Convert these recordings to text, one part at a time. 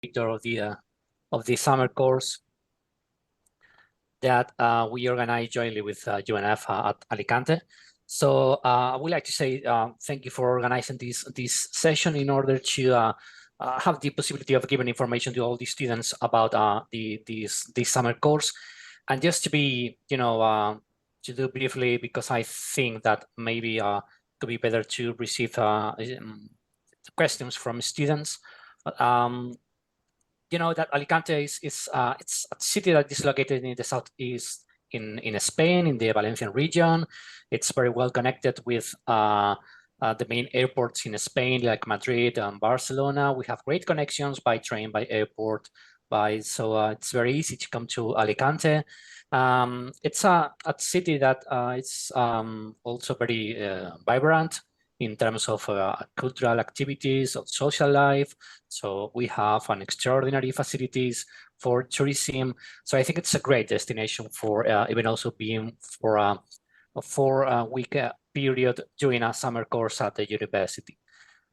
of the summer course that we organize jointly with UNF at Alicante. So I would like to say thank you for organizing this session in order to have the possibility of giving information to all the students about this summer course. And just to be, to do briefly, because I think that maybe could be better to receive questions from students. That Alicante is it's a city that is located in the southeast in Spain, in the Valencian region. It's very well connected with the main airports in Spain, like Madrid and Barcelona. We have great connections by train, by airport, so it's very easy to come to Alicante. It's a city that it's also very vibrant in terms of cultural activities, of social life. So we have an extraordinary facilities for tourism. So I think it's a great destination for even also being for a 4-week period during a summer course at the university.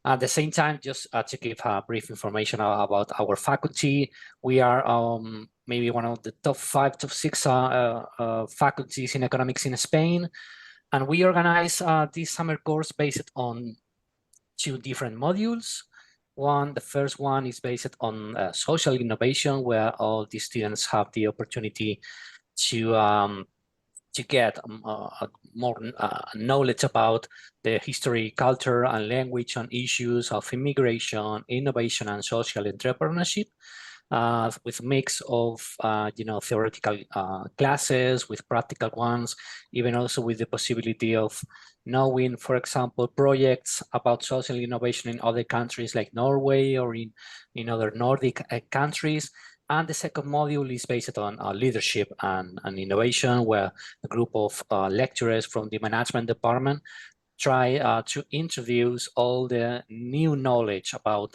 At the same time, just to give brief information about our faculty, we are maybe one of the top 5, top 6 faculties in economics in Spain. And we organize this summer course based on 2 different modules. The first one is based on social innovation, where all the students have the opportunity to get more knowledge about the history, culture, and language on issues of immigration, innovation, and social entrepreneurship. With a mix of theoretical classes with practical ones, even also with the possibility of knowing, for example, projects about social innovation in other countries like Norway or in other Nordic countries. And the second module is based on leadership and innovation, where a group of lecturers from the management department try to introduce all the new knowledge about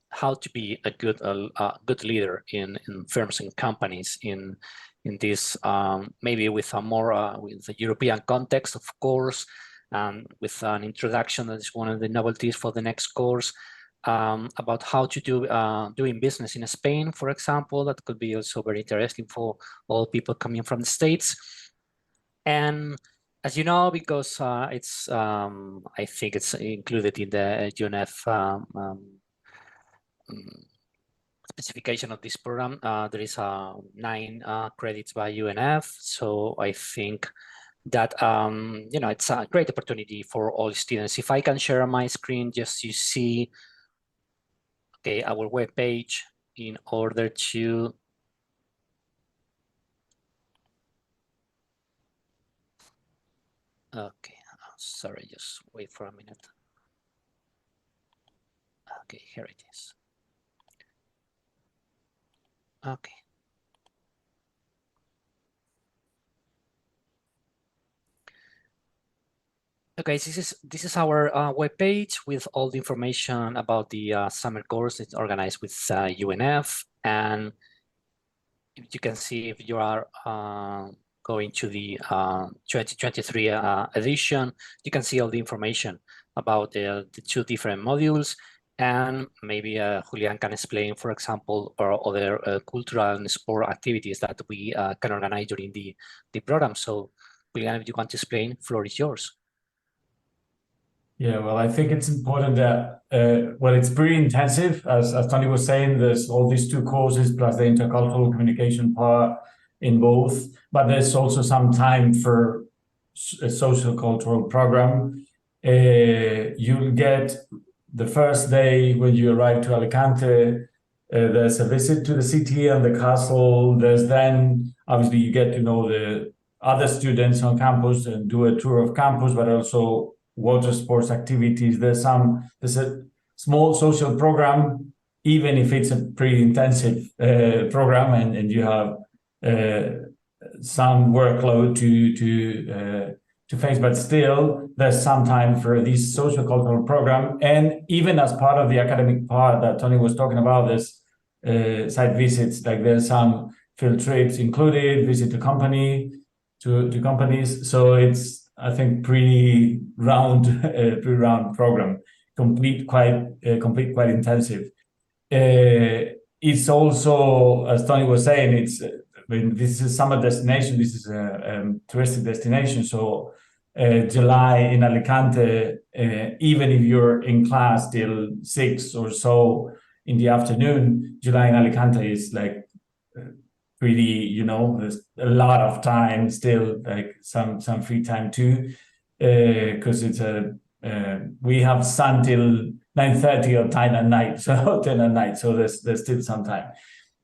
how to be a good leader in firms and companies in this maybe with a more with the European context, of course, and with an introduction that is one of the novelties for the next course about how to do doing business in Spain, for example. That could be also very interesting for all people coming from the States. And as you know, because it's I think it's included in the UNF specification of this program, there is 9 credits by UNF. So I think that it's a great opportunity for all students. If I can share my screen just to see our webpage in order to sorry, just wait for a minute. Okay, here it is. Okay. Okay, this is our webpage with all the information about the summer course. It's organized with UNF, and you can see if you are going to the 2023 edition, you can see all the information about the 2 different modules. And maybe Julian can explain, for example, or other cultural and sport activities that we can organize during the program. So Julian, if you want to explain, floor is yours. Yeah, well, I think it's important that, it's pretty intensive. As Tony was saying, there's all these 2 courses plus the intercultural communication part in both, but there's also some time for a social cultural program. You'll get the first day when you arrive to Alicante, there's a visit to the city and the castle. There's then, obviously, you get to know the other students on campus and do a tour of campus, but also water sports activities. There's a small social program, even if it's a pretty intensive program and you have some workload to face, but still there's some time for this social cultural program. And even as part of the academic part that Tony was talking about, there's site visits, like there's some field trips included, visit to companies. So it's, I think, pretty round program, complete quite intensive. It's also, as Tony was saying, it's this is a summer destination. This is a touristic destination. So July in Alicante, even if you're in class till 6 or so in the afternoon, July in Alicante is like pretty, there's a lot of time still, like some free time too, because we have sun till 9:30 or 10 at night, so 10 at night, so there's still some time.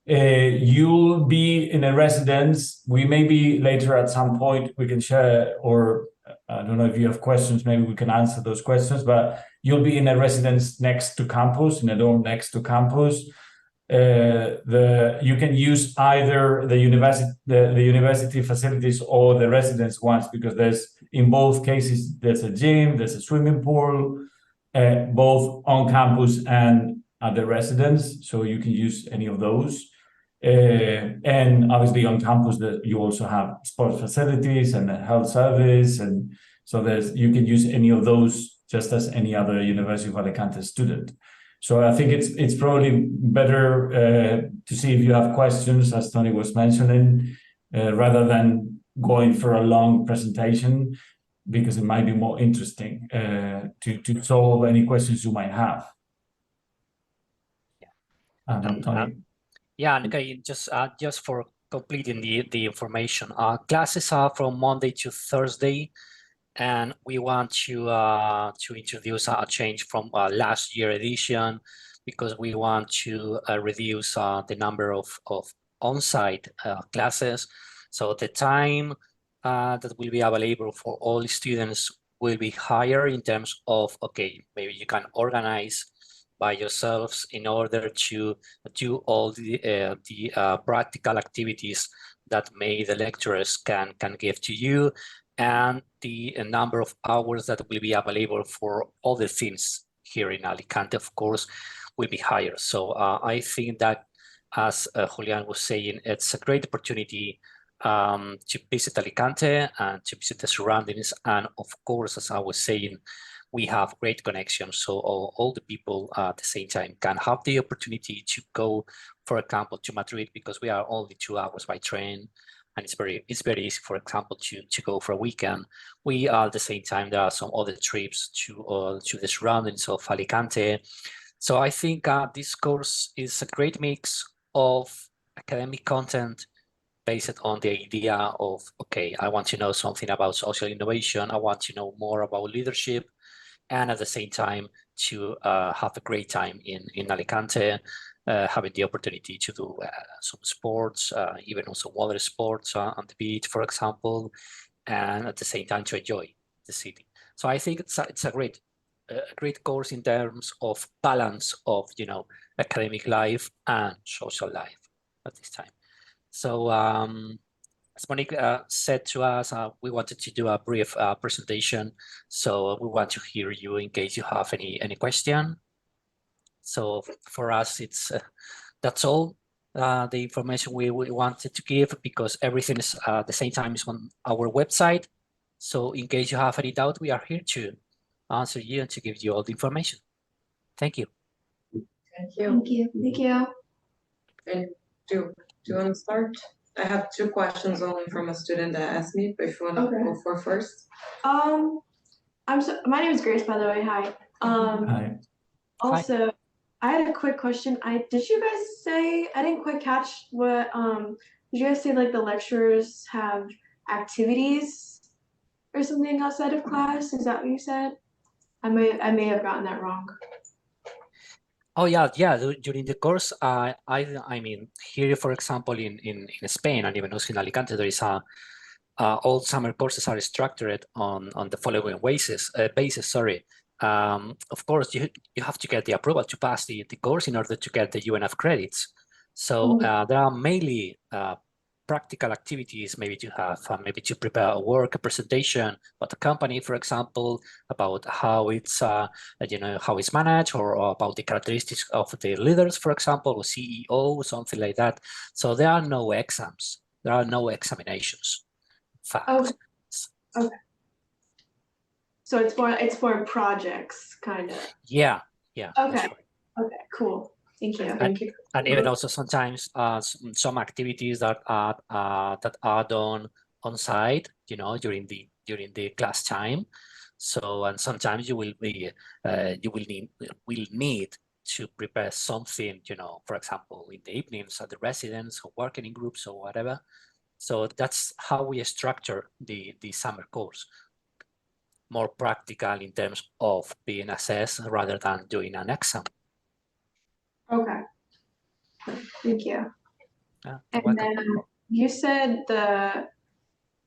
You'll be in a residence. We maybe later at some point we can share, or I don't know if you have questions, maybe we can answer those questions, but you'll be in a residence next to campus, in a dorm next to campus. You can use either the university facilities or the residence ones, because in both cases there's a gym, there's a swimming pool, both on campus and at the residence, so you can use any of those. And obviously on campus you also have sports facilities and a health service, and so you can use any of those just as any other University of Alicante student. So I think it's probably better to see if you have questions, as Tony was mentioning, rather than going for a long presentation, because it might be more interesting to solve any questions you might have. Tony. Yeah, and okay, just for completing the information, classes are from Monday to Thursday, and we want to introduce a change from last year edition, because we want to reduce the number of on-site classes. So the time that will be available for all students will be higher in terms of, okay, maybe you can organize by yourselves in order to do all the practical activities that maybe the lecturers can give to you, and the number of hours that will be available for other things here in Alicante, of course, will be higher. So I think that, as Julian was saying, it's a great opportunity to visit Alicante and to visit the surroundings. And of course, as I was saying, we have great connections, so all the people at the same time can have the opportunity to go, for example, to Madrid, because we are only 2 hours by train, and it's very easy, for example, to go for a weekend. We at the same time, there are some other trips to the surroundings of Alicante. So I think this course is a great mix of academic content based on the idea of, okay, I want to know something about social innovation, I want to know more about leadership, and at the same time to have a great time in Alicante, having the opportunity to do some sports, even also water sports on the beach, for example, and at the same time to enjoy the city. So I think it's a great course in terms of balance of academic life and social life at this time. So as Monique said to us, we wanted to do a brief presentation, so we want to hear you in case you have any question. So for us, it's that's all the information we wanted to give, because everything is at the same time is on our website. So in case you have any doubt, we are here to answer you and to give you all the information. Thank you. Thank you. Thank you. Thank you. And do you want to start? I have 2 questions only from a student that asked me, but if you want to Okay. go for first. My name is Grace, by the way. Hi. Hi. Also, I had a quick question. Did you guys say, I didn't quite catch what did you guys say, like, the lecturers have activities or something outside of class? Is that what you said? I may have gotten that wrong. Oh yeah. During the course, I mean, here, for example, in Spain and even also in Alicante, there is all summer courses are structured on the following basis. Of course, you have to get the approval to pass the course in order to get the UNF credits. So there are mainly practical activities, maybe to have, maybe to prepare a work, a presentation about the company, for example, about how it's, how it's managed, or about the characteristics of the leaders, for example, or CEO, something like that. So there are no exams, there are no examinations. Fact. Okay. So it's for projects, kind of. Yeah. Okay. That's right. Okay. Cool. Thank you. Thank you. And even also sometimes some activities that are done on site, you know, during the class time. So, and sometimes you will need to prepare something, you know, for example, in the evenings at the residence or working in groups or whatever. So that's how we structure the summer course. More practical in terms of being assessed rather than doing an exam. Okay. Thank you. Yeah, And then you said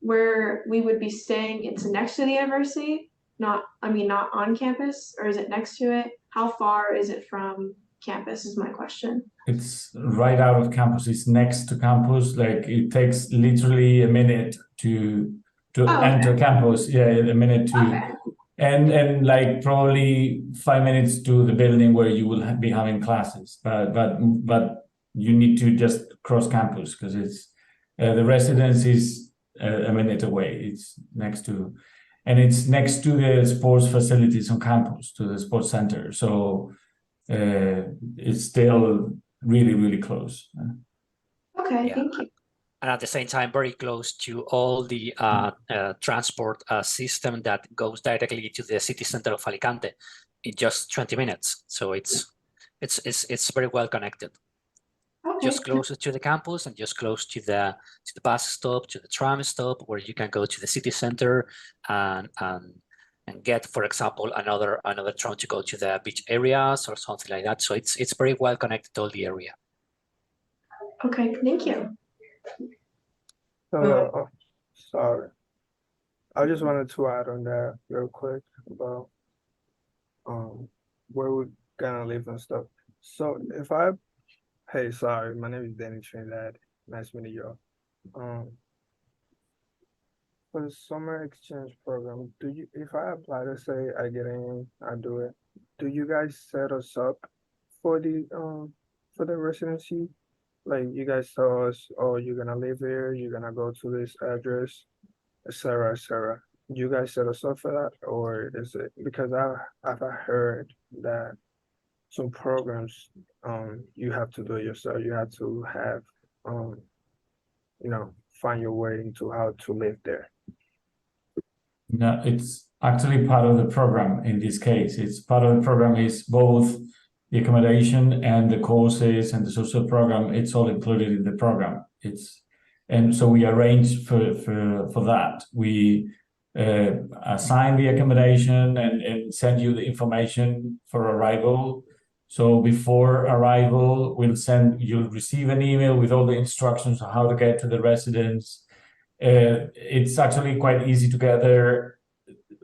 where we would be staying, it's next to the university, not on campus, or is it next to it? How far is it from campus is my question. It's right out of campus. It's next to campus. Like it takes literally a minute to enter campus. Yeah, a minute to, and like probably 5 minutes to the building where you will be having classes. But you need to just cross campus because it's the residence is a minute away. It's next to, and it's next to the sports facilities on campus, to the sports center. So it's still really close. Okay, Yeah. thank you. And at the same time, very close to all the transport system that goes directly to the city center of Alicante in just 20 minutes. So it's very well connected. Okay. Just closer to the campus and just close to the bus stop, to the tram stop, where you can go to the city center and get, for example, another tram to go to the beach areas or something like that. So it's very well connected to all the area. Okay, thank you. Sorry. I just wanted to add on that real quick about where we're gonna live and stuff. So hey, sorry, my name is Danny Trinidad. Nice meeting you all. For the summer exchange program, if I apply to say I get in, I do it, do you guys set us up for the residency? Like you guys tell us, oh, you're gonna live here, you're gonna go to this address, etc., etc. You guys set us up for that, or is it because I've heard that some programs you have to do it yourself. You have to have find your way into how to live there. No, it's actually part of the program in this case. It's part of the program is both the accommodation and the courses and the social program. It's all included in the program. And so we arrange for that. We assign the accommodation and send you the information for arrival. So before arrival, you'll receive an email with all the instructions on how to get to the residence. It's actually quite easy to get there.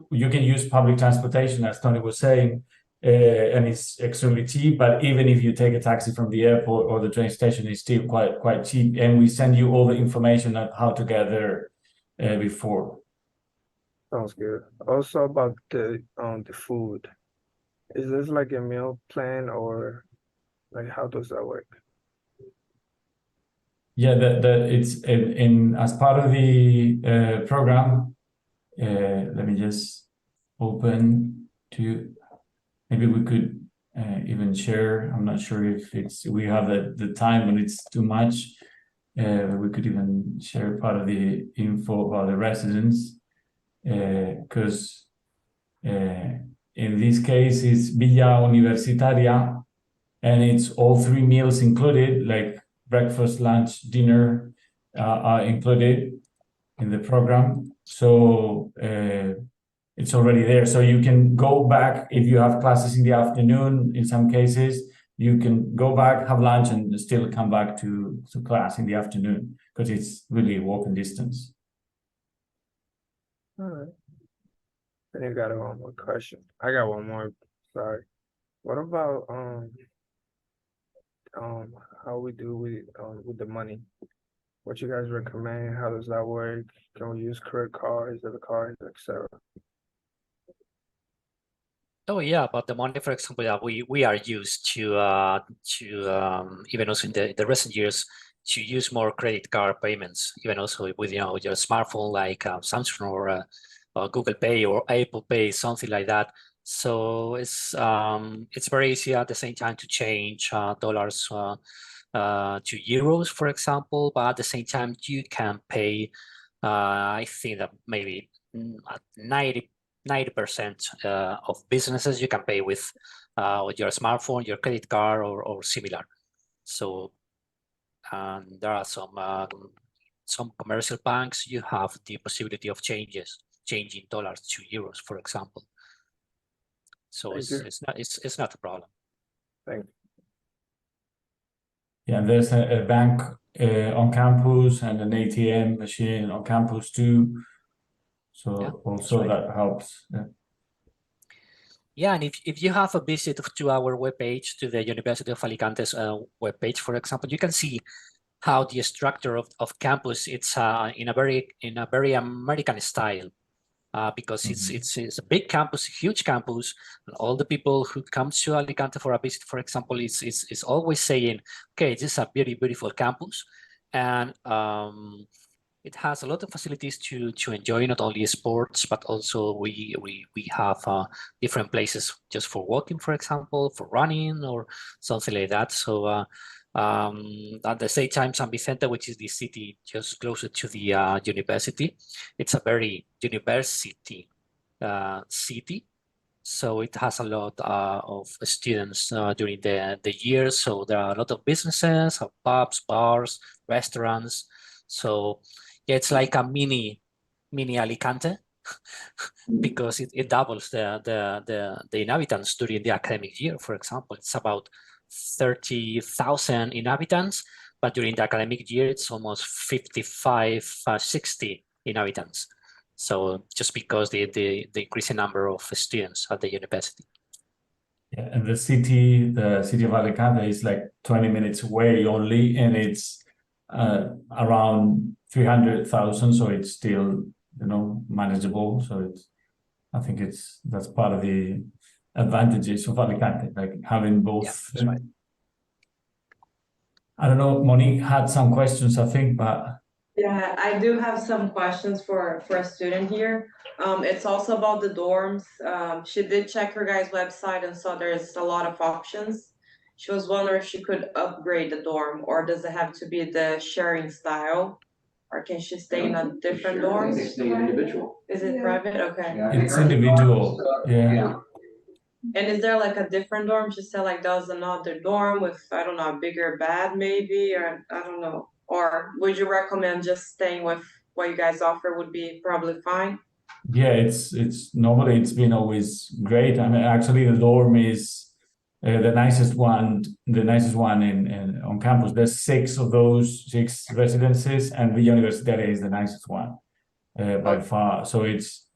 You can use public transportation, as Tony was saying, and it's extremely cheap. But even if you take a taxi from the airport or the train station, it's still quite cheap. And we send you all the information on how to get there before. Sounds good. Also about the food, is this like a meal plan or like how does that work? Yeah, it's in as part of the program. Let me just open to. Maybe we could even share. I'm not sure if we have the time when it's too much. We could even share part of the info about the residents, because in this case it's Villa Universitaria, and it's all 3 meals included, like breakfast, lunch, dinner are included in the program. So it's already there. So you can go back if you have classes in the afternoon. In some cases, you can go back, have lunch, and still come back to class in the afternoon because it's really walking distance. All right. Then you got one more question. I got one more. Sorry. What about how we do with the money? What you guys recommend? How does that work? Can we use credit cards, debit cards, etc.? Oh yeah, but the money, for example, we are used to even also in the recent years to use more credit card payments, even also with your smartphone like Samsung or Google Pay or Apple Pay, something like that. So it's very easy at the same time to change dollars to euros, for example, but at the same time you can pay, I think that maybe 90% of businesses you can pay with your smartphone, your credit card, or similar. So there are some commercial banks, you have the possibility of changing dollars to euros, for example. So it's not a problem. Thank you. Yeah, there's a bank on campus and an ATM machine on campus too. So Yeah, also that's right. that helps. Yeah. Yeah, and if you have a visit to our webpage, to the University of Alicante's webpage, for example, you can see how the structure of campus, it's in a very American style. Because it's a big campus, huge campus, and all the people who come to Alicante for a visit, for example, is always saying, okay, this is a very beautiful campus, and it has a lot of facilities to enjoy, not only sports, but also we have different places just for walking, for example, for running or something like that. So at the same time, San Vicente, which is the city just closer to the university, it's a very university city. So it has a lot of students during the year. So there are a lot of businesses, pubs, bars, restaurants. So yeah, it's like a mini Alicante because it doubles the inhabitants during the academic year. For example, it's about 30,000 inhabitants, but during the academic year, it's almost 55, 60 inhabitants. So just because the increasing number of students at the university. Yeah, and the city of Alicante is like 20 minutes away only, and it's around 300,000, so it's still, manageable. So I think that's part of the advantages of Alicante, like having both. Yeah, that's right. I don't know, Monique had some questions, I think, but Yeah, I do have some questions for a student here. It's also about the dorms. She did check her guys' website and saw there's a lot of options. She was wondering if she could upgrade the dorm, or does it have to be the sharing style? Or can she stay in a different dorm? They stay individual. Is it private? Okay. Yeah, it's individual. Yeah. And is there like a different dorm? She said like does another dorm with, I don't know, a bigger bed maybe, or I don't know. Or would you recommend just staying with what you guys offer would be probably fine? Yeah, it's normally it's been always great. I mean, actually, the dorm is the nicest one in on campus. There's 6 of those 6 residences, and the Universitaria is the nicest one by far. So it's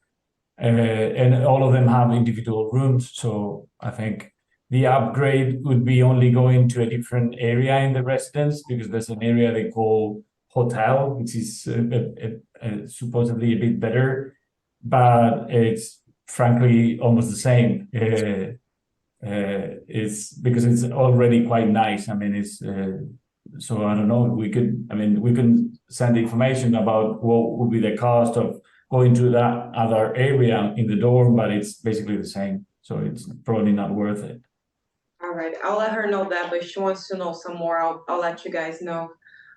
and all of them have individual rooms. So I think the upgrade would be only going to a different area in the residence, because there's an area they call hotel, which is supposedly a bit better, but it's frankly almost the same. It's because it's already quite nice. I mean, it's so I don't know. We can send information about what would be the cost of going to that other area in the dorm, but it's basically the same. So it's probably not worth it. All right, I'll let her know that, but if she wants to know some more, I'll let you guys know.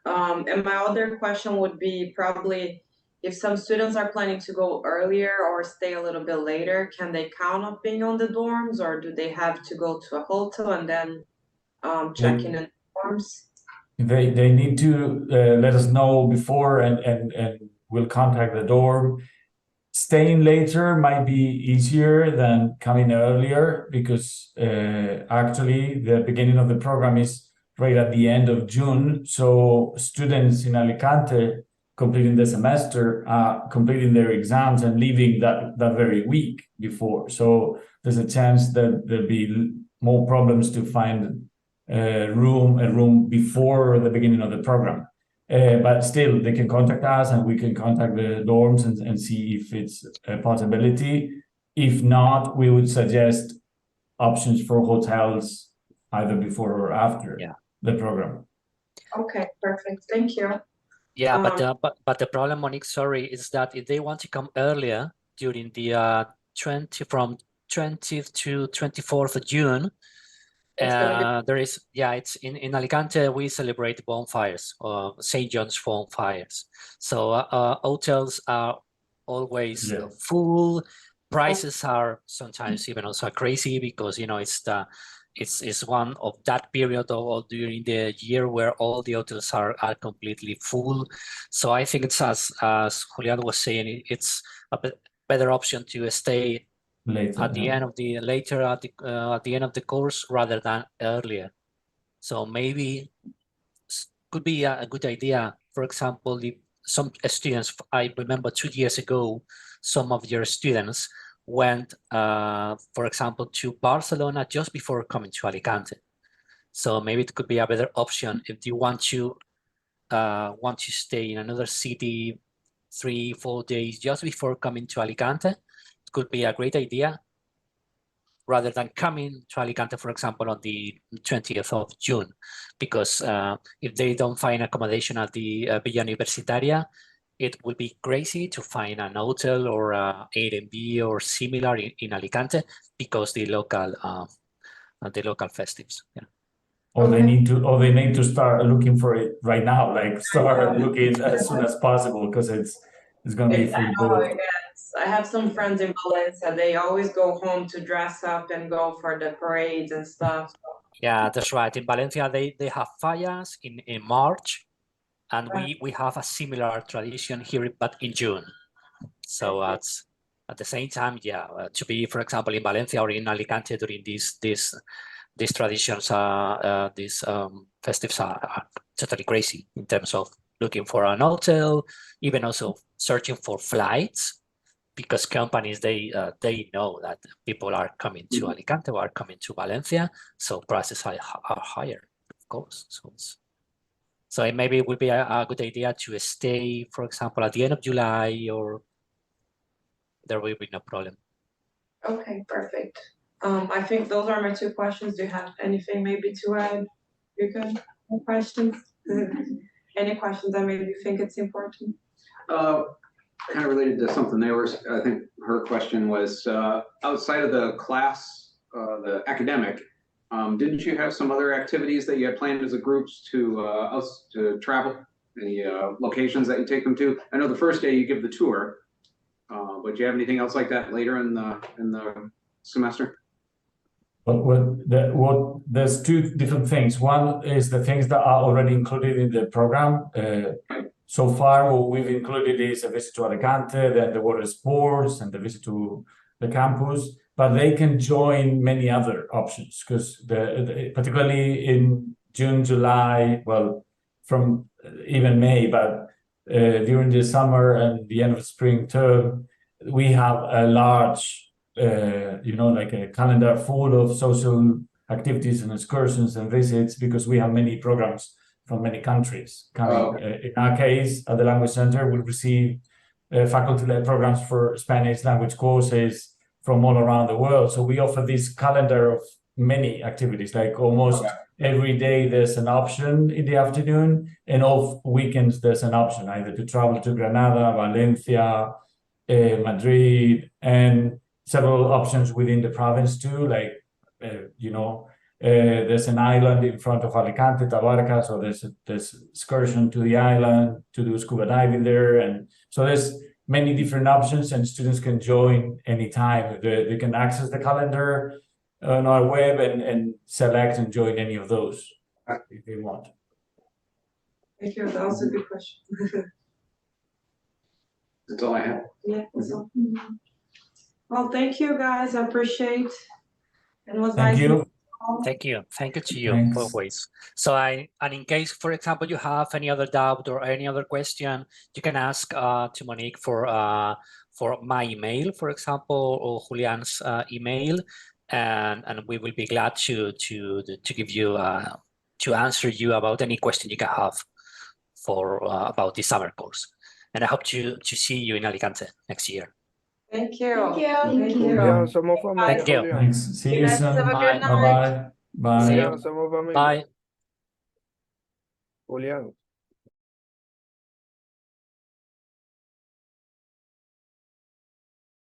And my other question would be probably if some students are planning to go earlier or stay a little bit later, can they count on being on the dorms, or do they have to go to a hotel and then check in the dorms? They need to let us know before, and we'll contact the dorm. Staying later might be easier than coming earlier, because actually the beginning of the program is right at the end of June. So students in Alicante completing the semester are completing their exams and leaving that very week before. So there's a chance that there'll be more problems to find a room before the beginning of the program. But still, they can contact us, and we can contact the dorms and see if it's a possibility. If not, we would suggest options for hotels either before or after the program. Okay, perfect. Thank you. Yeah, but the problem, Monique, sorry, is that if they want to come earlier during the from 20th to 24th of June. It's gonna It's in Alicante. We celebrate bonfires, St. John's bonfires. So hotels are always full. Prices are sometimes even also crazy because it's one of that period of during the year where all the hotels are completely full. So I think it's as Julian was saying, it's a better option to stay later at the end of the at the end of the course rather than earlier. So maybe could be a good idea. For example, if some students, I remember 2 years ago, some of your students went, for example, to Barcelona just before coming to Alicante. So maybe it could be a better option if you want to stay in another city 3-4 days just before coming to Alicante. It could be a great idea rather than coming to Alicante, for example, on the 20th of June, because if they don't find accommodation at the Villa Universitaria, it will be crazy to find an hotel or Airbnb or similar in Alicante because the local festives. Yeah. Or they need to start looking for it right now, like start looking as soon as possible because it's going to be fully booked. Yes. I have some friends in Valencia. They always go home to dress up and go for the parades and stuff. Yeah, that's right. In Valencia, they have fallas in March, and we have a similar tradition here, but in June. So at the same time, to be, for example, in Valencia or in Alicante during these traditions, these festives are totally crazy in terms of looking for an hotel, even also searching for flights, because companies they know that people are coming to Alicante or are coming to Valencia, so prices are higher, of course. So maybe it would be a good idea to stay, for example, at the end of July, or there will be no problem. Okay, perfect. I think those are my 2 questions. Do you have anything maybe to add? You're good? No questions? Any questions that maybe you think it's important? Kind of related to something there was, I think her question was, outside of the class, the academic, didn't you have some other activities that you had planned as a groups to travel? Any locations that you take them to? I know the first day you give the tour, but do you have anything else like that later in the semester? There's 2 different things. One is the things that are already included in the program. So far, what we've included is a visit to Alicante, then the water sports, and the visit to the campus. But they can join many other options because particularly in June, July, well, from even May, but during the summer and the end of spring term, we have a large like a calendar full of social activities and excursions and visits because we have many programs from many countries coming. In our case, at the Language Center, we receive faculty-led programs for Spanish language courses from all around the world. So we offer this calendar of many activities, like almost every day there's an option in the afternoon, and all weekends there's an option either to travel to Granada, Valencia, Madrid, and several options within the province too, like there's an island in front of Alicante, Tabarca, so there's excursion to the island to do scuba diving there, and so there's many different options, and students can join anytime. They can access the calendar on our web and select and join any of those if they want. Thank you. That was a good question. That's all I have. Yeah. So, well, thank you guys. I appreciate. It was Thank nice. you. Thank you to you Thanks. always. So and in case, for example, you have any other doubt or any other question, you can ask to Monique for my email, for example, or Julian's email, and we will be glad to give you to answer you about any question you can have for about the summer course. And I hope to see you in Alicante next year. Thank you. Thank you. Thank you. Julian, somos familia, Thank you. Julian. Thanks. See you guys soon. have a Bye. good night. Bye-bye. Bye. See you. Julian, somos familia. Bye. Julian.